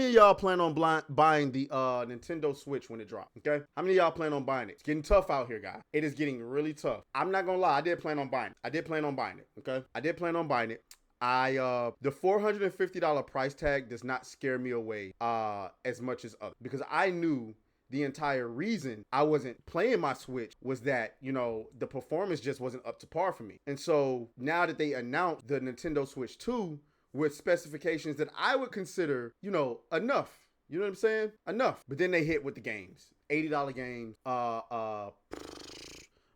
many of y'all plan on buying the Nintendo Switch when it drops? Okay, how many of y'all plan on buying it? It's getting tough out here, guys. It is getting really tough. I'm not gonna lie, I did plan on buying it. Okay, I did plan on buying it. The $450 price tag does not scare me away as much as others, because I knew the entire reason I wasn't playing my Switch was that, you know, the performance just wasn't up to par for me. And so now that they announced the Nintendo Switch 2 with specifications that I would consider, you know, enough. You know what I'm saying? Enough. But then they hit with the games. $80 games. Hold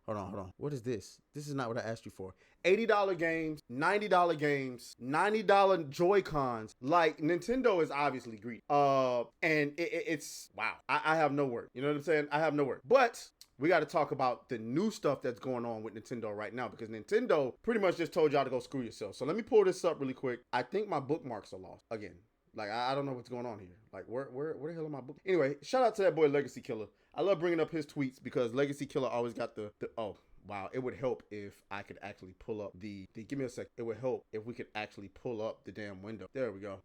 on. What is this? This is not what I asked you for. $80 games, $90 games, $90 Joy-Cons. Like, Nintendo is obviously greedy. And it's wow. I have no word. You know what I'm saying? I have no word. But we got to talk about the new stuff that's going on with Nintendo right now, because Nintendo pretty much just told y'all to go screw yourself. So let me pull this up really quick. I think my bookmarks are lost again. Like, I don't know what's going on here. Like, where the hell are my books? Anyway, shout out to that boy Legacy Killer. I love bringing up his tweets because Legacy Killer always got the oh, wow. It would help if I could actually pull up the give me a sec. It would help if we could actually pull up the damn window. There we go.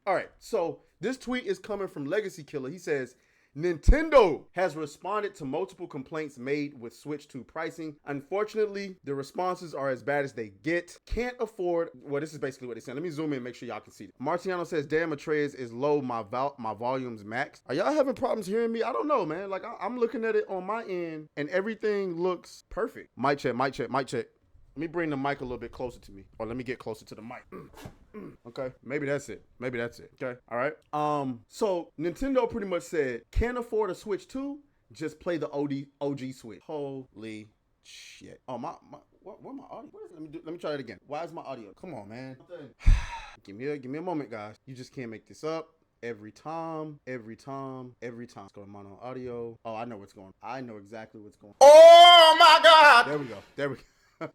All right. So this tweet is coming from Legacy Killer. He says, Nintendo has responded to multiple complaints made with Switch 2 pricing. Unfortunately, the responses are as bad as they get. Can't afford. Well, this is basically what they said. Let me zoom in and make sure y'all can see it. Marciano says, damn, Atreus is low. My volume's max. Are y'all having problems hearing me? I don't know, man. Like, I'm looking at it on my end and everything looks perfect. Mic check. Let me bring the mic a little bit closer to me, or let me get closer to the mic. Okay, maybe that's it. Okay, all right. So Nintendo pretty much said, can't afford a Switch 2, just play the OG Switch. Holy shit. Oh, where my audio? What is it? Let me try that again. Why is my audio? Come on, man. Give me a moment, guys. You just can't make this up. Every time. Let's go to mono audio. Oh, I know what's going on. I know exactly what's going on. Oh my God. There we go.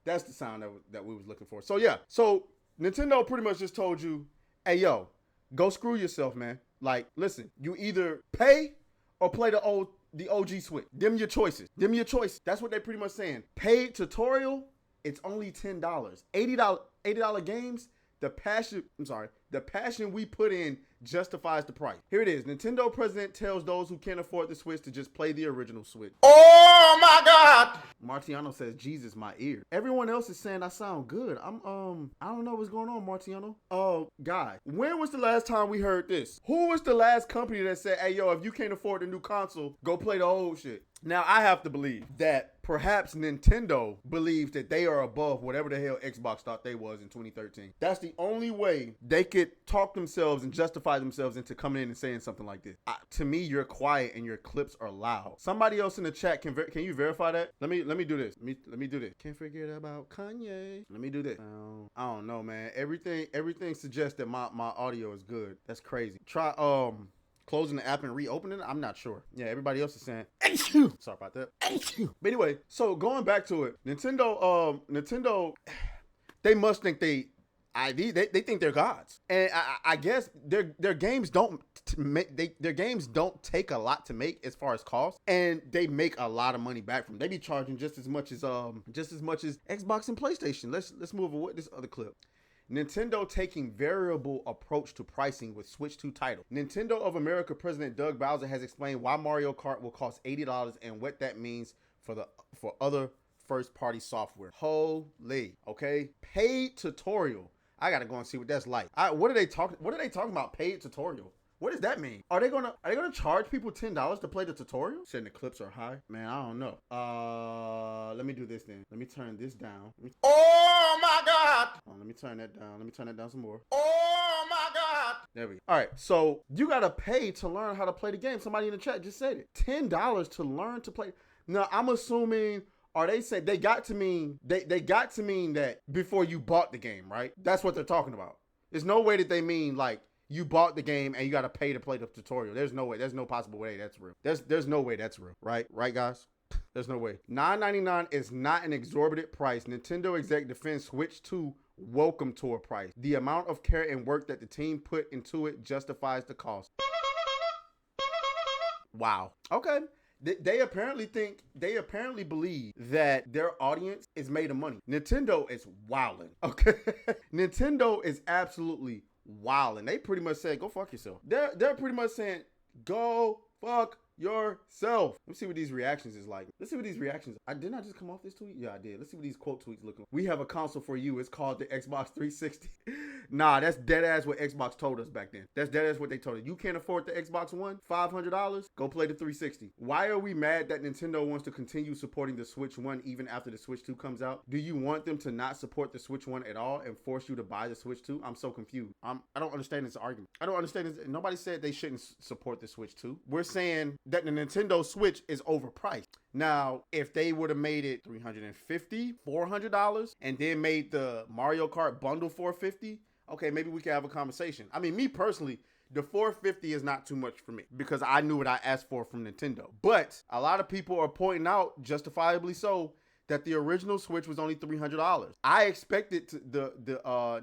That's the sound that we was looking for. So yeah, so Nintendo pretty much just told you, hey yo, go screw yourself, man. Like, listen, you either pay or play the OG Switch. Them your choices. That's what they pretty much saying. Paid tutorial, it's only $10. $80 games. The passion we put in justifies the price. Here it is. Nintendo president tells those who can't afford the Switch to just play the original Switch. Oh my God! Marciano says, Jesus, my ear. Everyone else is saying I sound good. I don't know what's going on, Marciano. Oh, guy, when was the last time we heard this? Who was the last company that said, hey, yo, if you can't afford the new console, go play the old shit? Now, I have to believe that perhaps Nintendo believes that they are above whatever the hell Xbox thought they was in 2013. That's the only way they could talk themselves and justify themselves into coming in and saying something like this. To me, you're quiet and your clips are loud. Somebody else in the chat, can you verify that? Let me do this. Let me do this. Can't forget about Kanye. Let me do this. I don't know, man. Everything suggests that my audio is good. That's crazy. Try closing the app and reopening it. I'm not sure. Yeah, everybody else is saying sorry about that. But anyway, so going back to it, Nintendo, they must think they think they're gods, and I guess their games don't their games don't take a lot to make as far as cost, and they make a lot of money back from them. They be charging just as much as Xbox and PlayStation. Let's move on with this other clip. Nintendo taking variable approach to pricing with Switch 2 title. Nintendo of America President Doug Bowser has explained why Mario Kart will cost $80 and what that means for other first-party software. Holy, okay? Paid tutorial. I gotta go and see what that's like. What are they talking about? Paid tutorial. What does that mean? Are they gonna charge people $10 to play the tutorial? Saying the clips are high. Man, I don't know. Let me do this then. Let me turn this down. Oh my God! Let me turn that down. Let me turn that down some more. Oh my God! There we go. All right, so you gotta pay to learn how to play the game. Somebody in the chat just said it. $10 to learn to play. Now I'm assuming. Or they said they got to mean that before you bought the game, right? That's what they're talking about. There's no way that they mean like you bought the game and you got to pay to play the tutorial. There's no way. There's no possible way that's real. There's no way that's real, right? Right, guys? There's no way. $9.99 is not an exorbitant price. Nintendo exec defends Switch 2 welcome tour price. The amount of care and work that the team put into it justifies the cost. Wow. Okay. They apparently believe that their audience is made of money. Nintendo is wilding. Okay. Nintendo is absolutely wild, and they pretty much said, "Go fuck yourself." They're pretty much saying, "Go fuck yourself." Let's see what these reactions is like. Let's see what these reactions. Did I just come off this tweet? Yeah, I did. Let's see what these quote tweets look like. "We have a console for you. It's called the Xbox 360. Nah, that's dead ass what Xbox told us back then. That's dead ass what they told us. You can't afford the Xbox One, $500. Go play the 360. Why are we mad that Nintendo wants to continue supporting the Switch 1 even after the Switch 2 comes out? Do you want them to not support the Switch 1 at all and force you to buy the Switch 2? I'm so confused. I don't understand this argument. I don't understand this. Nobody said they shouldn't support the Switch 2. We're saying that the Nintendo Switch is overpriced. Now, if they would have made it $350, $400, and then made the Mario Kart bundle $450, okay, maybe we can have a conversation. I mean, me personally, the $450 is not too much for me because I knew what I asked for from Nintendo. But a lot of people are pointing out, justifiably so, that the original Switch was only $300. I expected the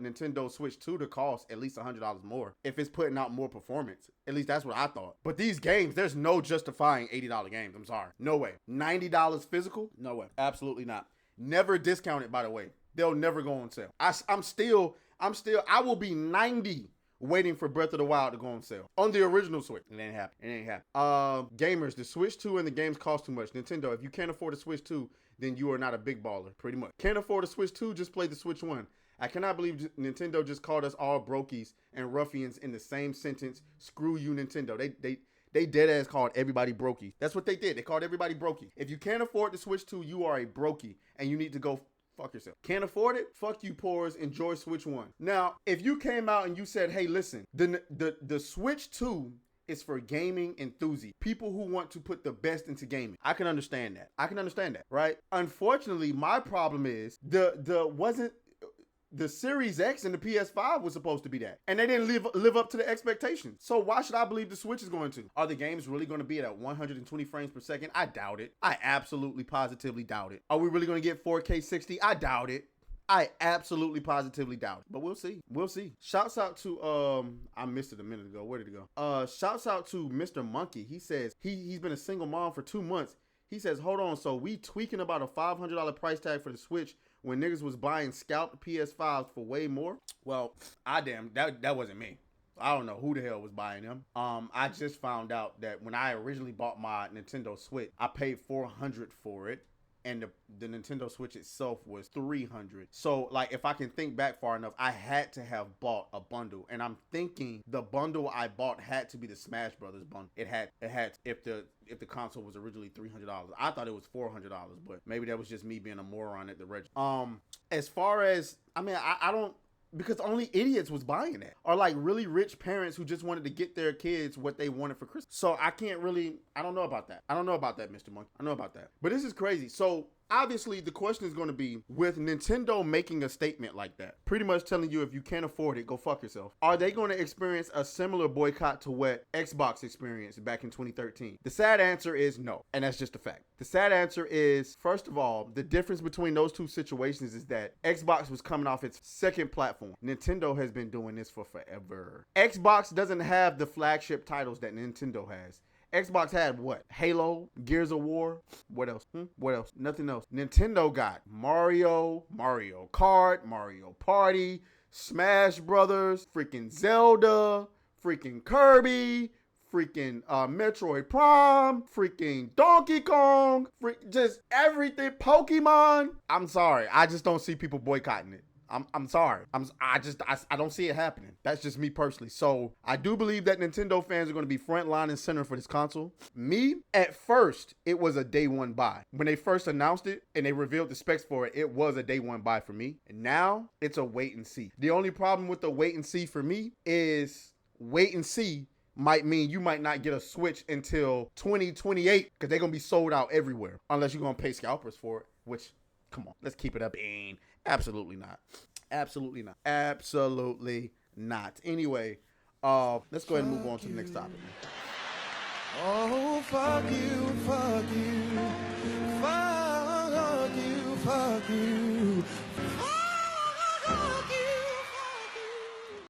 Nintendo Switch 2 to cost at least $100 more if it's putting out more performance. At least that's what I thought. But these games, there's no justifying $80 games. I'm sorry. No way. $90 physical? No way. Absolutely not. Never discounted, by the way. They'll never go on sale. I will be 90 waiting for Breath of the Wild to go on sale on the original Switch. It ain't happen. Gamers, the Switch 2 and the games cost too much. Nintendo, if you can't afford a Switch 2, then you are not a big baller, pretty much. Can't afford a Switch 2, just play the Switch 1. I cannot believe Nintendo just called us all brokies and ruffians in the same sentence. Screw you, Nintendo. They dead ass called everybody brokey. That's what they did. They called everybody brokey. If you can't afford the Switch 2, you are a brokey and you need to go fuck yourself. Can't afford it? Fuck you, poors. Enjoy Switch 1. Now, if you came out and you said, hey, listen, the Switch 2 is for gaming enthusiasts, people who want to put the best into gaming. I can understand that, right? Unfortunately, my problem is the Series X and the PS5 was supposed to be that, and they didn't live up to the expectations. So why should I believe the Switch is going to? Are the games really going to be at 120 frames per second? I doubt it. I absolutely positively doubt it. Are we really going to get 4K 60? I doubt it. I absolutely positively doubt it, but we'll see. Shouts out to I missed it a minute ago. Where did it go? Shouts out to Mr. Monkey. He says he's been a single mom for 2 months. He says, hold on, so we tweaking about a $500 price tag for the Switch when niggas was buying scalped PS5s for way more? Well, that wasn't me. I don't know who the hell was buying them. I just found out that when I originally bought my Nintendo Switch, I paid $400 for it. And the Nintendo Switch itself was $300. So, like, if I can think back far enough, I had to have bought a bundle. And I'm thinking the bundle I bought had to be the Smash Brothers bundle. It had if the console was originally $300. I thought it was $400, but maybe that was just me being a moron at the register. As far as, I don't, because only idiots was buying that, or like really rich parents who just wanted to get their kids what they wanted for Christmas. So I don't know about that. Mr. Monkey. I know about that. But this is crazy. So obviously the question is going to be, with Nintendo making a statement like that, pretty much telling you if you can't afford it, go fuck yourself, are they going to experience a similar boycott to what Xbox experienced back in 2013? The sad answer is no, and that's just a fact. The sad answer is, first of all, the difference between those two situations is that Xbox was coming off its second platform. Nintendo has been doing this for forever. Xbox doesn't have the flagship titles that Nintendo has. Xbox had what? Halo, Gears of War. What else? What else? Nothing else. Nintendo got Mario, Mario Kart, Mario Party, Smash Brothers, freaking Zelda, freaking Kirby, freaking Metroid Prime, freaking Donkey Kong, just everything. Pokemon. I'm sorry. I just don't see people boycotting it. I'm sorry. I don't see it happening. That's just me personally. So I do believe that Nintendo fans are going to be front line and center for this console. Me, at first, it was a day one buy. When they first announced it and they revealed the specs for it, it was a day one buy for me. And now it's a wait and see. The only problem with the wait and see for me is wait and see might mean you might not get a Switch until 2028 because they're going to be sold out everywhere unless you're going to pay scalpers for it, which, come on, let's keep it up. Absolutely not. Absolutely not. Absolutely not. Anyway, let's go ahead and move on to the next topic. Oh, fuck you, fuck you, fuck you, fuck you.